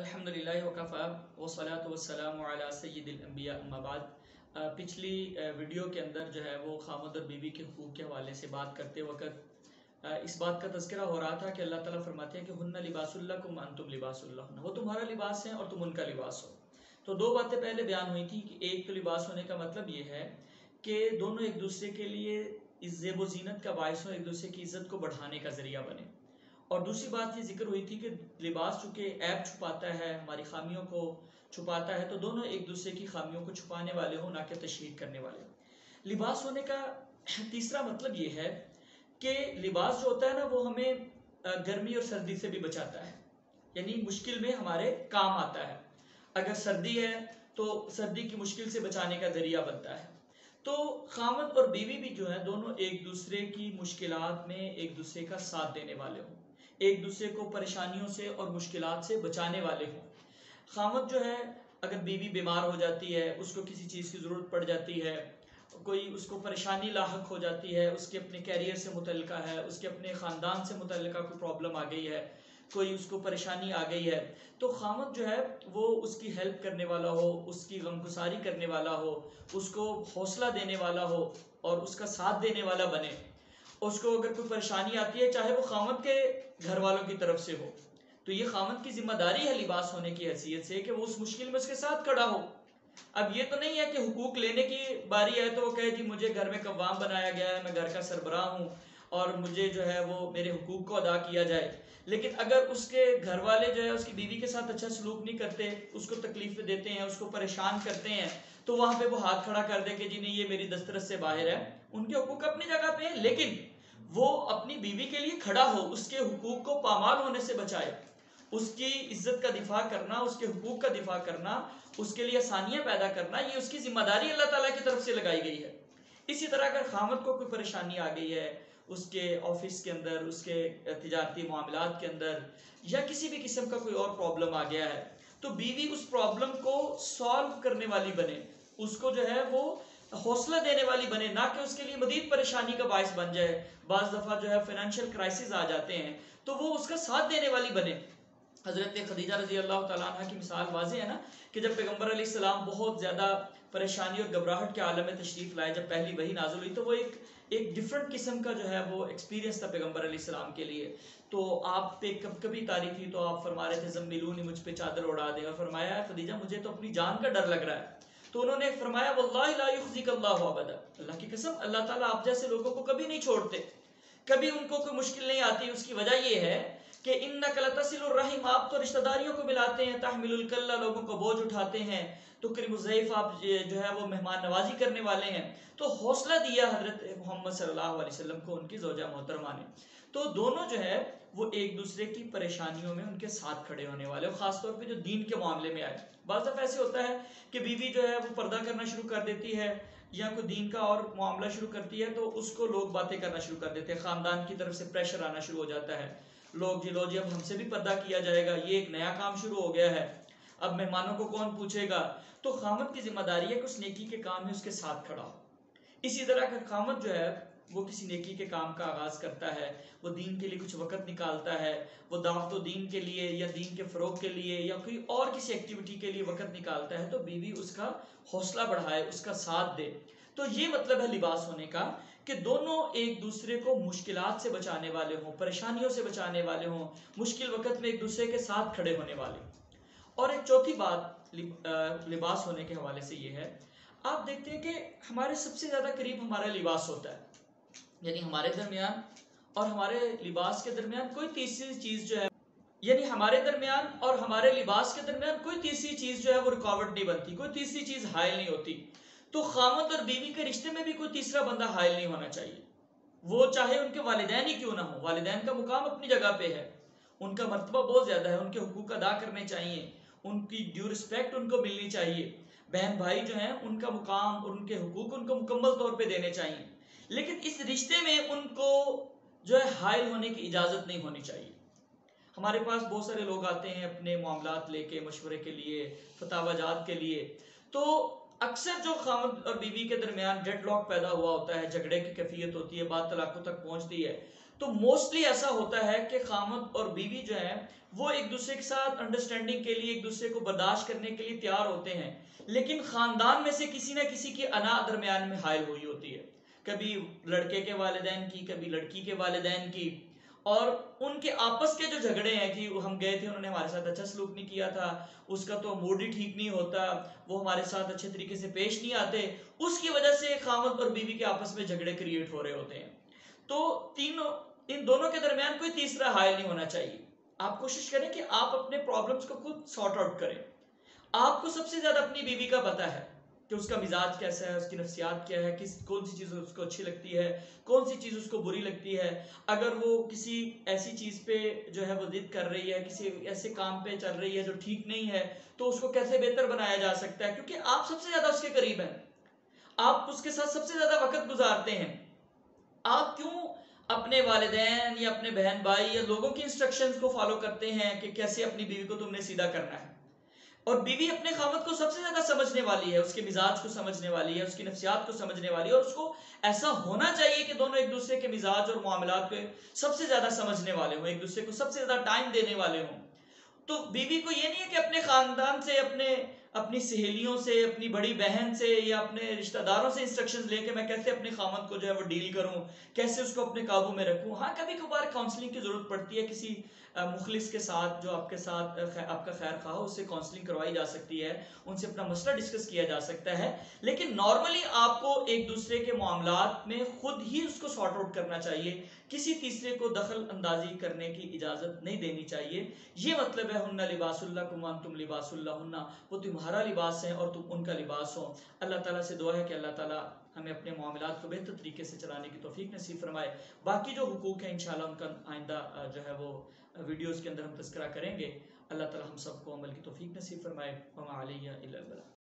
الحمدللہ وکفا والصلاۃ والسلام علی سید الانبیاء اما بعد۔ پچھلی ویڈیو کے اندر جو ہے وہ خامد اور بیوی کے حقوق کے حوالے سے بات کرتے وقت اس بات کا تذکرہ ہو رہا تھا کہ اللہ تعالیٰ فرماتے ہیں کہ ہن لباس لکم وانتم لباس لہن، وہ تمہارا لباس ہے اور تم ان کا لباس ہو۔ تو دو باتیں پہلے بیان ہوئی تھی کہ ایک تو لباس ہونے کا مطلب یہ ہے کہ دونوں ایک دوسرے کے لیے اس زیب و زینت کا باعث ہو، ایک دوسرے کی عزت کو بڑھانے کا ذریعہ بنے۔ اور دوسری بات یہ ذکر ہوئی تھی کہ لباس چونکہ عیب چھپاتا ہے، ہماری خامیوں کو چھپاتا ہے، تو دونوں ایک دوسرے کی خامیوں کو چھپانے والے ہوں، نہ کہ تشہیر کرنے والے ہوں۔ لباس ہونے کا تیسرا مطلب یہ ہے کہ لباس جو ہوتا ہے نا وہ ہمیں گرمی اور سردی سے بھی بچاتا ہے، یعنی مشکل میں ہمارے کام آتا ہے۔ اگر سردی ہے تو سردی کی مشکل سے بچانے کا ذریعہ بنتا ہے۔ تو خاوند اور بیوی بھی جو ہے دونوں ایک دوسرے کی مشکلات میں ایک دوسرے کا ساتھ دینے والے ہوں، ایک دوسرے کو پریشانیوں سے اور مشکلات سے بچانے والے ہوں۔ خاوند جو ہے اگر بیوی بیمار ہو جاتی ہے، اس کو کسی چیز کی ضرورت پڑ جاتی ہے، کوئی اس کو پریشانی لاحق ہو جاتی ہے، اس کے اپنے کیریئر سے متعلقہ ہے، اس کے اپنے خاندان سے متعلقہ کوئی پرابلم آ گئی ہے، کوئی اس کو پریشانی آ گئی ہے، تو خاوند جو ہے وہ اس کی ہیلپ کرنے والا ہو، اس کی غمگساری کرنے والا ہو، اس کو حوصلہ دینے والا ہو اور اس کا ساتھ دینے والا بنے۔ اس کو اگر کوئی پریشانی آتی ہے چاہے وہ خاوند کے گھر والوں کی طرف سے ہو، تو یہ خاوند کی ذمہ داری ہے لباس ہونے کی حیثیت سے کہ وہ اس مشکل میں اس کے ساتھ کھڑا ہو۔ اب یہ تو نہیں ہے کہ حقوق لینے کی باری ہے تو وہ کہے جی مجھے گھر میں قوام بنایا گیا ہے، میں گھر کا سربراہ ہوں اور مجھے جو ہے وہ میرے حقوق کو ادا کیا جائے۔ لیکن اگر اس کے گھر والے جو ہے اس کی بیوی کے ساتھ اچھا سلوک نہیں کرتے، اس کو تکلیفیں دیتے ہیں، اس کو پریشان کرتے ہیں، تو وہاں پہ وہ ہاتھ کھڑا کر دے کہ جی نہیں یہ میری دسترس سے باہر ہے۔ ان کے حقوق اپنی جگہ پہ ہیں، لیکن وہ اپنی بیوی کے لیے کھڑا ہو، اس کے حقوق کو پامال ہونے سے بچائے، اس کی عزت کا دفاع کرنا، اس کے حقوق کا دفاع کرنا، اس کے لیے آسانیاں پیدا کرنا، یہ اس کی ذمہ داری اللہ تعالیٰ کی طرف سے لگائی گئی ہے۔ اسی طرح اگر خاوند کو کوئی پریشانی آ گئی ہے اس کے آفس کے اندر، اس کے تجارتی معاملات کے اندر، یا کسی بھی قسم کا کوئی اور پرابلم آ گیا ہے، تو بیوی اس پرابلم کو سالو کرنے والی بنے، اس کو جو ہے وہ حوصلہ دینے والی بنے، نہ کہ اس کے لیے مزید پریشانی کا باعث بن جائے۔ بعض دفعہ جو ہے فائنینشیل کرائسس آ جاتے ہیں تو وہ اس کا ساتھ دینے والی بنے۔ حضرت خدیجہ رضی اللہ تعالیٰ عنہ کی مثال واضح ہے نا کہ جب پیغمبر علیہ السلام بہت زیادہ پریشانی اور گھبراہٹ کے عالم میں تشریف لائے، جب پہلی وحی نازل ہوئی تو وہ ایک ڈیفرنٹ قسم کا جو ہے وہ ایکسپیرینس تھا پیغمبر علیہ السلام کے لیے۔ تو آپ پہ کبھی تاری تھی تو آپ فرما رہے تھے زملونی، مجھ پہ چادر اڑا دے، اور فرمایا خدیجہ مجھے تو اپنی جان کا ڈر لگ رہا ہے۔ تو انہوں نے فرمایا واللہ لا یخزیک اللہ ابدا، اللہ کی قسم اللہ تعالیٰ آپ جیسے لوگوں کو کبھی نہیں چھوڑتے، کبھی ان کو کوئی مشکل نہیں آتی۔ اس کی وجہ یہ ہے کہ انک لتصل الرحم، آپ تو رشتہ داریوں کو ملاتے ہیں، تحمل الکلہ، لوگوں کو بوجھ اٹھاتے ہیں، تکرم الضیف، آپ جو ہے وہ مہمان نوازی کرنے والے ہیں۔ تو حوصلہ دیا حضرت محمد صلی اللہ علیہ وسلم کو ان کی زوجہ محترمہ نے۔ تو دونوں جو ہے وہ ایک دوسرے کی پریشانیوں میں ان کے ساتھ کھڑے ہونے والے، خاص طور پہ جو دین کے معاملے میں آئے۔ بعض دفعہ ایسے ہوتا ہے کہ بیوی جو ہے وہ پردہ کرنا شروع کر دیتی ہے یا کوئی دین کا اور معاملہ شروع کرتی ہے تو اس کو لوگ باتیں کرنا شروع کر دیتے ہیں، خاندان کی طرف سے پریشر آنا شروع ہو جاتا ہے، لوگ لو جی اب ہم سے بھی پردہ کیا جائے گا، یہ ایک نیا کام شروع ہو گیا ہے، اب مہمانوں کو کون پوچھے گا۔ تو خاوند کی ذمہ داری ہے کہ اس نیکی کے کام میں اس کے ساتھ کھڑا ہو۔ اسی طرح اگر خاوند جو ہے وہ کسی نیکی کے کام کا آغاز کرتا ہے، وہ دین کے لیے کچھ وقت نکالتا ہے، وہ دعوت و دین کے لیے یا دین کے فروغ کے لیے یا کوئی اور کسی ایکٹیویٹی کے لیے وقت نکالتا ہے، تو بیوی اس کا حوصلہ بڑھائے، اس کا ساتھ دے۔ تو یہ مطلب ہے لباس ہونے کا کہ دونوں ایک دوسرے کو مشکلات سے بچانے والے ہوں، پریشانیوں سے بچانے والے ہوں، مشکل وقت میں ایک دوسرے کے ساتھ کھڑے ہونے والے ہوں۔ اور ایک چوتھی بات لباس ہونے کے حوالے سے یہ ہے، آپ دیکھتے ہیں کہ ہمارے سب سے زیادہ قریب ہمارا لباس ہوتا ہے، یعنی ہمارے درمیان اور ہمارے لباس کے درمیان کوئی تیسری چیز جو ہے، یعنی ہمارے درمیان اور ہمارے لباس کے درمیان کوئی تیسری چیز جو ہے وہ رکاوٹ نہیں بنتی، کوئی تیسری چیز حائل نہیں ہوتی۔ تو خاوند اور بیوی کے رشتے میں بھی کوئی تیسرا بندہ حائل نہیں ہونا چاہیے، وہ چاہے ان کے والدین ہی کیوں نہ ہو۔ والدین کا مقام اپنی جگہ پہ ہے، ان کا مرتبہ بہت زیادہ ہے، ان کے حقوق ادا کرنے چاہیے، ان کی ڈیو رسپیکٹ ان کو ملنی چاہیے۔ بہن بھائی جو ہیں ان کا مقام اور ان کے حقوق ان کو مکمل طور پہ دینے چاہیے، لیکن اس رشتے میں ان کو جو ہے حائل ہونے کی اجازت نہیں ہونی چاہیے۔ ہمارے پاس بہت سارے لوگ آتے ہیں اپنے معاملات لے کے، مشورے کے لیے، فتاوی جات کے لیے، تو اکثر جو خاوند اور بیوی کے درمیان ڈیڈ لاک پیدا ہوا ہوتا ہے، جھگڑے کی کیفیت ہوتی ہے، بات طلاقوں تک پہنچتی ہے، تو موسٹلی ایسا ہوتا ہے کہ خامد اور بیوی جو ہے وہ ایک دوسرے کے ساتھ انڈرسٹینڈنگ کے لیے ایک دوسرے کو برداشت کرنے کے لیے تیار ہوتے ہیں، لیکن خاندان میں سے کسی نہ کسی کی انا درمیان میں حائل ہوئی ہوتی ہے، کبھی لڑکے کے والدین کی، کبھی لڑکی کے والدین کی، اور ان کے آپس کے جو جھگڑے ہیں کہ ہم گئے تھے انہوں نے ہمارے ساتھ اچھا سلوک نہیں کیا تھا، اس کا تو موڈ ہی ٹھیک نہیں ہوتا، وہ ہمارے ساتھ اچھے طریقے سے پیش نہیں آتے، اس کی وجہ سے خامد اور بیوی کے آپس میں جھگڑے کریٹ ہو رہے ہوتے ہیں۔ تو ان دونوں کے درمیان کوئی تیسرا حائل نہیں ہونا چاہیے۔ آپ کوشش کریں کہ آپ اپنے پرابلمز کو خود سارٹ آؤٹ کریں۔ آپ کو سب سے زیادہ اپنی بیوی کا پتا ہے کہ اس کا مزاج کیسا ہے، اس کی نفسیات کیا ہے، کون سی چیز اس کو اچھی لگتی ہے، کون سی چیز اس کو بری لگتی ہے۔ اگر وہ کسی ایسی چیز پہ جو ہے وہ ضد کر رہی ہے، کسی ایسے کام پہ چل رہی ہے جو ٹھیک نہیں ہے، تو اس کو کیسے بہتر بنایا جا سکتا ہے، کیونکہ آپ سب سے زیادہ اس کے قریب ہیں، آپ اس کے ساتھ سب سے زیادہ وقت گزارتے ہیں۔ آپ کیوں اپنے والدین یا اپنے بہن بھائی یا لوگوں کی انسٹرکشنز کو فالو کرتے ہیں کہ کیسے اپنی بیوی کو تم نے سیدھا کرنا ہے؟ اور بیوی اپنے خاوند کو سب سے زیادہ سمجھنے والی ہے، اس کے مزاج کو سمجھنے والی ہے، اس کی نفسیات کو سمجھنے والی ہے، اور اس کو ایسا ہونا چاہیے کہ دونوں ایک دوسرے کے مزاج اور معاملات کو سب سے زیادہ سمجھنے والے ہوں، ایک دوسرے کو سب سے زیادہ ٹائم دینے والے ہوں۔ تو بیوی کو یہ نہیں ہے کہ اپنے خاندان سے، اپنی سہیلیوں سے، اپنی بڑی بہن سے یا اپنے رشتہ داروں سے انسٹرکشنز لے کے میں کیسے اپنے خامد کو جو ہے وہ ڈیل کروں، کیسے اس کو اپنے قابو میں رکھوں۔ ہاں کبھی کبھار کاؤنسلنگ کی ضرورت پڑتی ہے، کسی مخلص کے ساتھ جو آپ کے ساتھ آپ کا خیر خواہ ہو، اس سے کاؤنسلنگ کروائی جا سکتی ہے، ان سے اپنا مسئلہ ڈسکس کیا جا سکتا ہے، لیکن نارملی آپ کو ایک دوسرے کے معاملات میں خود ہی اس کو سارٹ آؤٹ کرنا چاہیے، کسی تیسرے کو دخل اندازی کرنے کی اجازت نہیں دینی چاہیے۔ یہ مطلب ہے ہن لباس لکم وانتم لباس لہن، وہ تمہارا لباس ہے اور تم ان کا لباس ہو۔ اللہ تعالیٰ سے دعا ہے کہ اللہ تعالیٰ ہمیں اپنے معاملات کو بہتر طریقے سے چلانے کی توفیق نصیب فرمائے۔ باقی جو حقوق ہیں انشاءاللہ ان کا آئندہ جو ہے وہ ویڈیوز کے اندر ہم تذکرہ کریں گے۔ اللہ تعالیٰ ہم سب کو عمل کی توفیق نصیب فرمائے۔ وما علیہ الا البلاغ۔